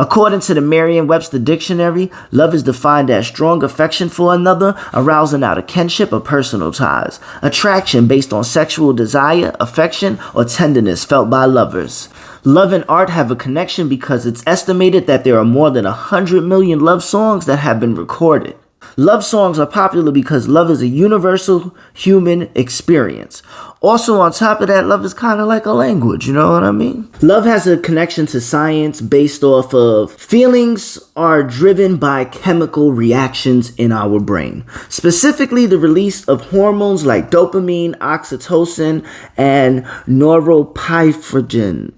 According to the Merriam-Webster Dictionary, love is defined as strong affection for another, arousing out of kinship or personal ties, attraction based on sexual desire, affection, or tenderness felt by lovers. Love and art have a connection because it's estimated that there are more than 100 million love songs that have been recorded. Love songs are popular because love is a universal human experience. Also, on top of that, love is kind of like a language, you know what I mean? Love has a connection to science based off of feelings are driven by chemical reactions in our brain. Specifically, the release of hormones like dopamine, oxytocin, and neuropyfragin.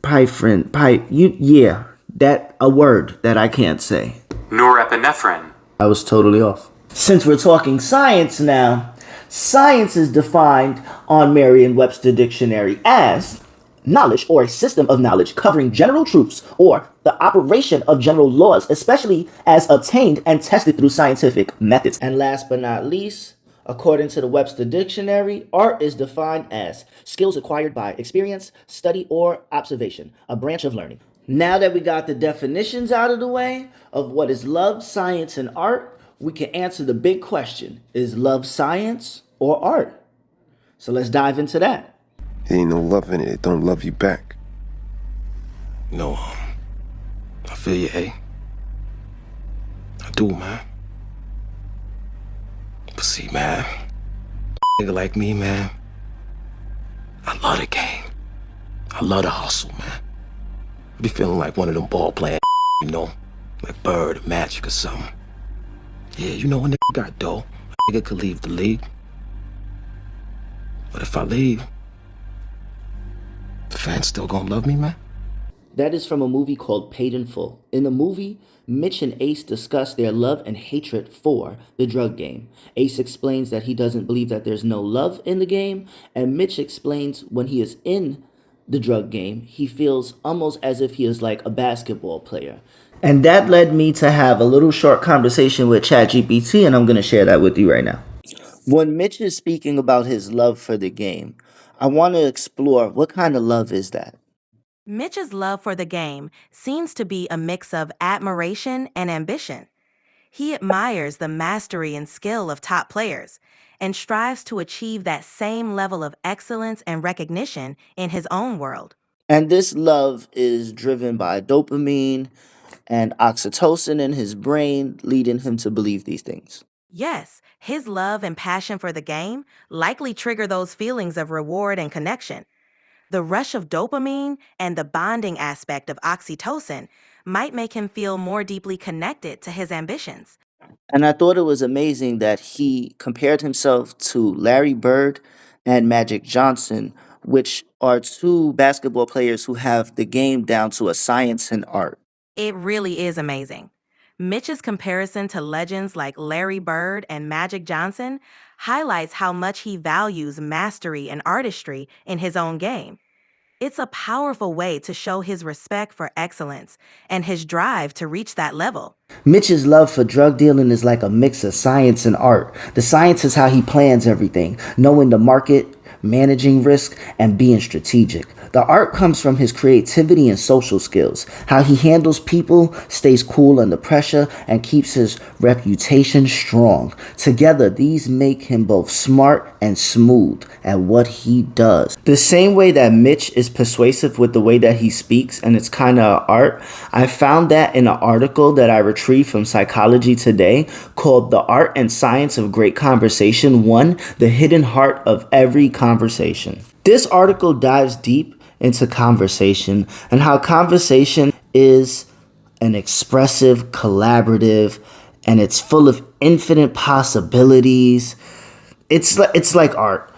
A word that I can't say. Norepinephrine. I was totally off. Since we're talking science now, science is defined on Merriam-Webster Dictionary as knowledge or a system of knowledge covering general truths or the operation of general laws, especially as obtained and tested through scientific methods. And last but not least, according to the Webster Dictionary, art is defined as skills acquired by experience, study, or observation, a branch of learning. Now that we got the definitions out of the way of what is love, science, and art, we can answer the big question, is love science or art? So let's dive into that. There ain't no love in it. It don't love you back. No, I feel you, A. I do, man. But see, man, nigga like me, man, I love the game. I love the hustle, man. I be feeling like one of them ball playing, you know, like Bird or Magic or something. Yeah, you know, when nigga got dough, a nigga could leave the league. But if I leave, the fans still gonna love me, man? That is from a movie called Paid in Full. In the movie, Mitch and Ace discuss their love and hatred for the drug game. Ace explains that he doesn't believe that there's no love in the game, and Mitch explains when he is in the drug game, he feels almost as if he is like a basketball player. And that led me to have a little short conversation with ChatGPT, and I'm going to share that with you right now. When Mitch is speaking about his love for the game, I want to explore what kind of love is that? Mitch's love for the game seems to be a mix of admiration and ambition. He admires the mastery and skill of top players and strives to achieve that same level of excellence and recognition in his own world. And this love is driven by dopamine and oxytocin in his brain, leading him to believe these things. Yes, his love and passion for the game likely trigger those feelings of reward and connection. The rush of dopamine and the bonding aspect of oxytocin might make him feel more deeply connected to his ambitions. And I thought it was amazing that he compared himself to Larry Bird and Magic Johnson, which are two basketball players who have the game down to a science and art. It really is amazing. Mitch's comparison to legends like Larry Bird and Magic Johnson highlights how much he values mastery and artistry in his own game. It's a powerful way to show his respect for excellence and his drive to reach that level. Mitch's love for drug dealing is like a mix of science and art. The science is how he plans everything, knowing the market, managing risk, and being strategic. The art comes from his creativity and social skills, how he handles people, stays cool under pressure, and keeps his reputation strong. Together, these make him both smart and smooth at what he does. The same way that Mitch is persuasive with the way that he speaks, and it's kind of art, I found that in an article that I retrieved from Psychology Today called The Art and Science of Great Conversation 1, The Hidden Heart of Every Conversation. This article dives deep into conversation and how conversation is an expressive, collaborative, and it's full of infinite possibilities. It's like art.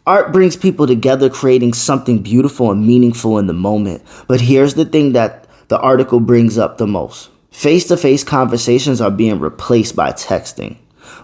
Art brings people together, creating something beautiful and meaningful in the moment. But here's the thing that the article brings up the most. Face-to-face conversations are being replaced by texting,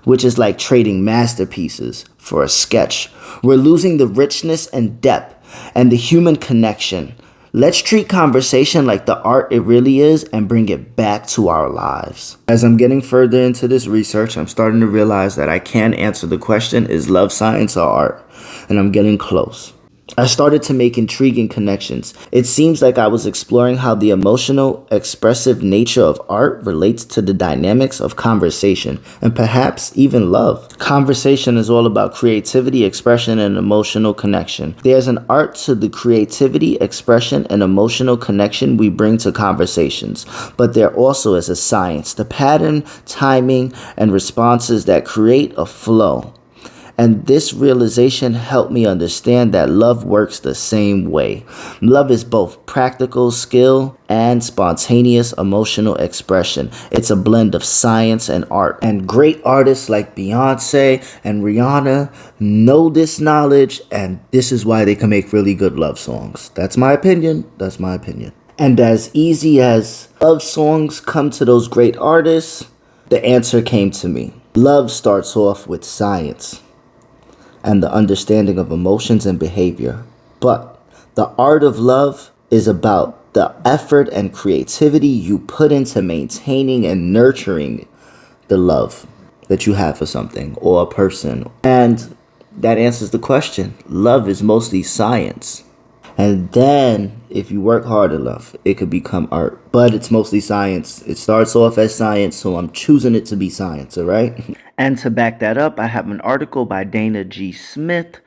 which is like trading masterpieces for a sketch. We're losing the richness and depth and the human connection. Let's treat conversation like the art it really is and bring it back to our lives. As I'm getting further into this research, I'm starting to realize that I can answer the question, is love science or art? And I'm getting close. I started to make intriguing connections. It seems like I was exploring how the emotional, expressive nature of art relates to the dynamics of conversation and perhaps even love. Conversation is all about creativity, expression, and emotional connection. There's an art to the creativity, expression, and emotional connection we bring to conversations, but there also is a science, the pattern, timing, and responses that create a flow. And this realization helped me understand that love works the same way. Love is both practical skill and spontaneous emotional expression. It's a blend of science and art. And great artists like Beyonce and Rihanna know this knowledge, and this is why they can make really good love songs. That's my opinion. That's my opinion. And as easy as love songs come to those great artists, the answer came to me. Love starts off with science and the understanding of emotions and behavior. But the art of love is about the effort and creativity you put into maintaining and nurturing the love that you have for something or a person. And that answers the question. Love is mostly science. And then, if you work hard enough, it could become art. But it's mostly science. It starts off as science, so I'm choosing it to be science, all right? And to back that up, I have an article by Dana G. Smith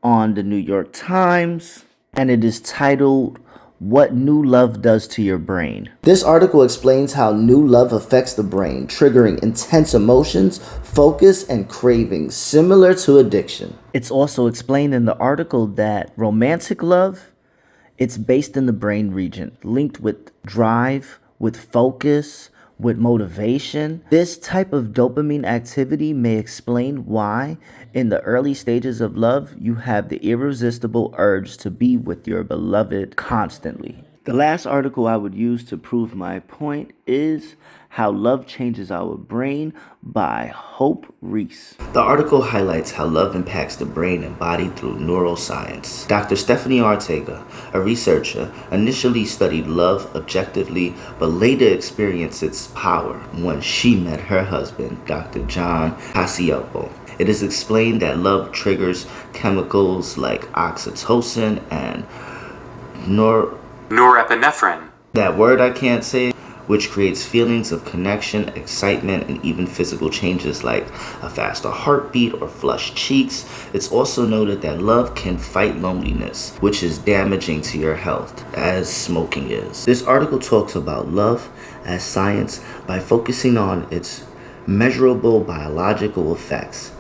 on the New York Times, and it is titled, What New Love Does to Your Brain. This article explains how new love affects the brain, triggering intense emotions, focus, and cravings, similar to addiction. It's also explained in the article that romantic love, it's based in the brain region, linked with drive, with focus, with motivation. This type of dopamine activity may explain why, in the early stages of love, you have the irresistible urge to be with your beloved constantly. The last article I would use to prove my point is How Love Changes Our Brain by Hope Reese. The article highlights how love impacts the brain and body through neuroscience. Dr. Stephanie Ortega, a researcher, initially studied love objectively, but later experienced its power when she met her husband, Dr. John Cacioppo. It is explained that love triggers chemicals like oxytocin and norepinephrine. That word I can't say, which creates feelings of connection, excitement, and even physical changes like a faster heartbeat or flushed cheeks. It's also noted that love can fight loneliness, which is damaging to your health, as smoking is. This article talks about love as science by focusing on its measurable biological effects.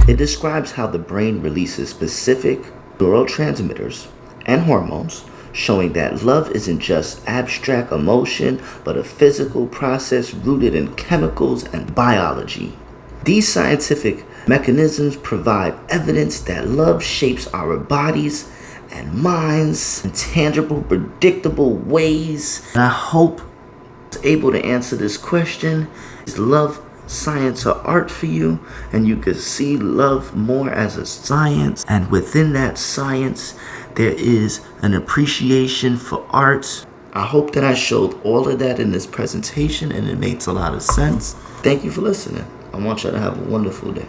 It describes how the brain releases specific neurotransmitters and hormones, showing that love isn't just abstract emotion, but a physical process rooted in chemicals and biology. These scientific mechanisms provide evidence that love shapes our bodies and minds in tangible, predictable ways. And I hope I was able to answer this question. Is love science or art for you? And you could see love more as a science, and within that science there is an appreciation for art. I hope that I showed all of that in this presentation and it makes a lot of sense. Thank you for listening. I want y'all to have a wonderful day.